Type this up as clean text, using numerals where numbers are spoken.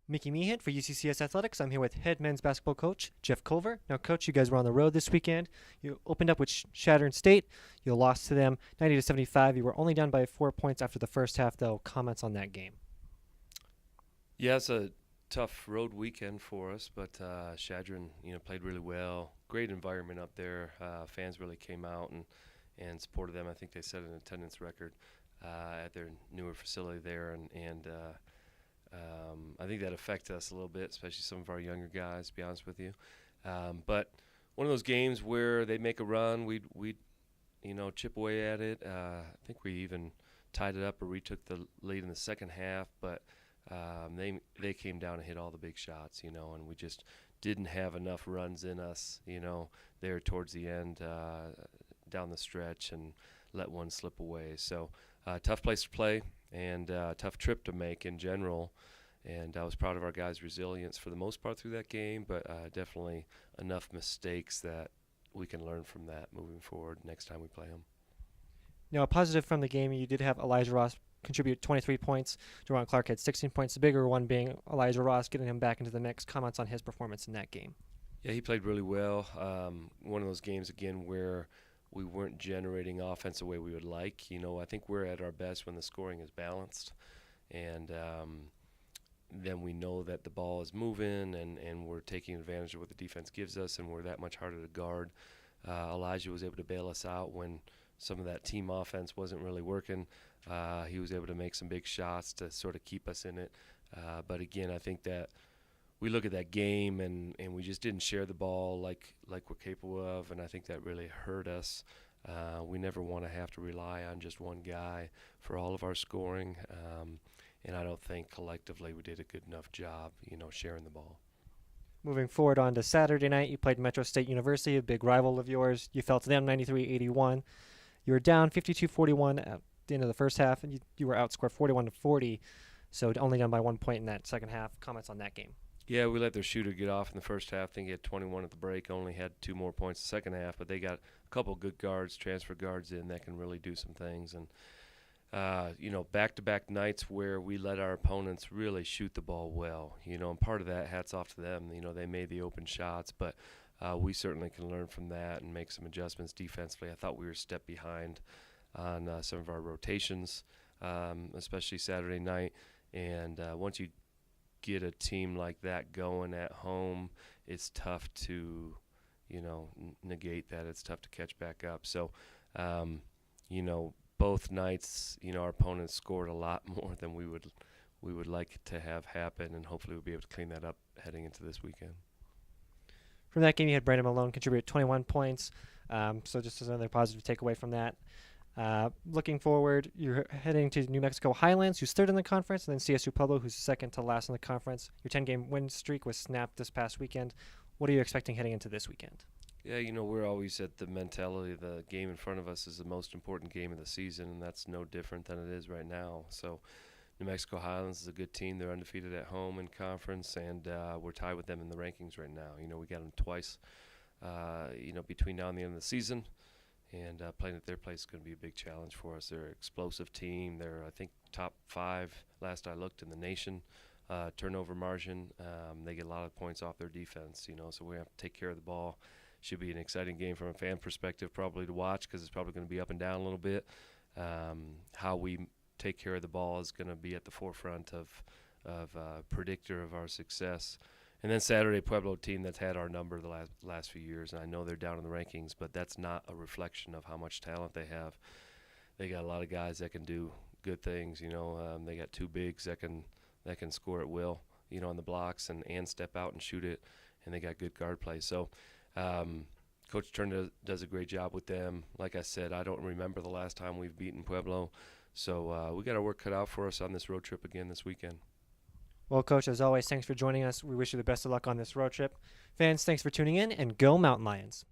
Mickey Meehan for UCCS Athletics. I'm here with head men's basketball coach Jeff Culver. Now, coach, you guys were on the road this weekend. You opened up with Chadron State. You lost to them 90-75. You were only down by 4 points after the first half, though. Comments on that game? Yeah, it's a tough road weekend for us, but Chadron, played really well. Great environment up there. Fans really came out and supported them. I think they set an attendance record at their newer facility there, and I think that affected us a little bit, especially some of our younger guys, to be honest with you. But one of those games where they make a run, we'd chip away at it. I think we even tied it up or retook the lead in the second half, but they came down and hit all the big shots, and we just didn't have enough runs in us, there towards the end, down the stretch, and let one slip away. So tough place to play and tough trip to make in general. And I was proud of our guys' resilience for the most part through that game, but definitely enough mistakes that we can learn from that moving forward next time we play them. Now, a positive from the game, you did have Elijah Ross contribute 23 points. Jerron Clark had 16 points, the bigger one being Elijah Ross, getting him back into the mix. Comments on his performance in that game? Yeah, he played really well. One of those games, again, where we weren't generating offense the way we would like. I think we're at our best when the scoring is balanced. And then we know that the ball is moving and we're taking advantage of what the defense gives us, and we're that much harder to guard. Elijah was able to bail us out when some of that team offense wasn't really working. He was able to make some big shots to sort of keep us in it. But again, I think that we look at that game and we just didn't share the ball like we're capable of, and I think that really hurt us. We never want to have to rely on just one guy for all of our scoring, and I don't think collectively we did a good enough job, sharing the ball. Moving forward on to Saturday night, you played Metro State University, a big rival of yours. You fell to them 93-81. You were down 52-41 at the end of the first half, and you were outscored 41-40, so only down by 1 point in that second half. Comments on that game? Yeah, we let their shooter get off in the first half. I think he had 21 at the break, only had 2 more points the second half, but they got a couple good guards, transfer guards in that can really do some things. And, back-to-back nights where we let our opponents really shoot the ball well, and part of that, hats off to them. They made the open shots, but we certainly can learn from that and make some adjustments defensively. I thought we were a step behind on some of our rotations, especially Saturday night. And once you get a team like that going at home, it's tough to, negate that. It's tough to catch back up. So, both nights, our opponents scored a lot more than we would like to have happen, and hopefully we'll be able to clean that up heading into this weekend. From that game, you had Brandon Malone contribute 21 points, so just as another positive takeaway from that. Looking forward, you're heading to New Mexico Highlands, who's third in the conference, and then CSU Pueblo, who's second to last in the conference. Your 10-game win streak was snapped this past weekend. What are you expecting heading into this weekend? Yeah, we're always at the mentality the game in front of us is the most important game of the season, and that's no different than it is right now. So New Mexico Highlands is a good team. They're undefeated at home in conference, and we're tied with them in the rankings right now. We got them twice, between now and the end of the season. And playing at their place is going to be a big challenge for us. They're an explosive team. They're, I think, top 5, last I looked, in the nation. Turnover margin. They get a lot of points off their defense, so we have to take care of the ball. Should be an exciting game from a fan perspective probably to watch, because it's probably going to be up and down a little bit. How we take care of the ball is going to be at the forefront of predictor of our success. And then Saturday, Pueblo team that's had our number the last few years, and I know they're down in the rankings, but that's not a reflection of how much talent they have. They got a lot of guys that can do good things. They got 2 bigs that can score at will, on the blocks and step out and shoot it, and they got good guard play. So Coach Turner does a great job with them. Like I said, I don't remember the last time we've beaten Pueblo, so we got our work cut out for us on this road trip again this weekend. Well, Coach, as always, thanks for joining us. We wish you the best of luck on this road trip. Fans, thanks for tuning in, and go Mountain Lions.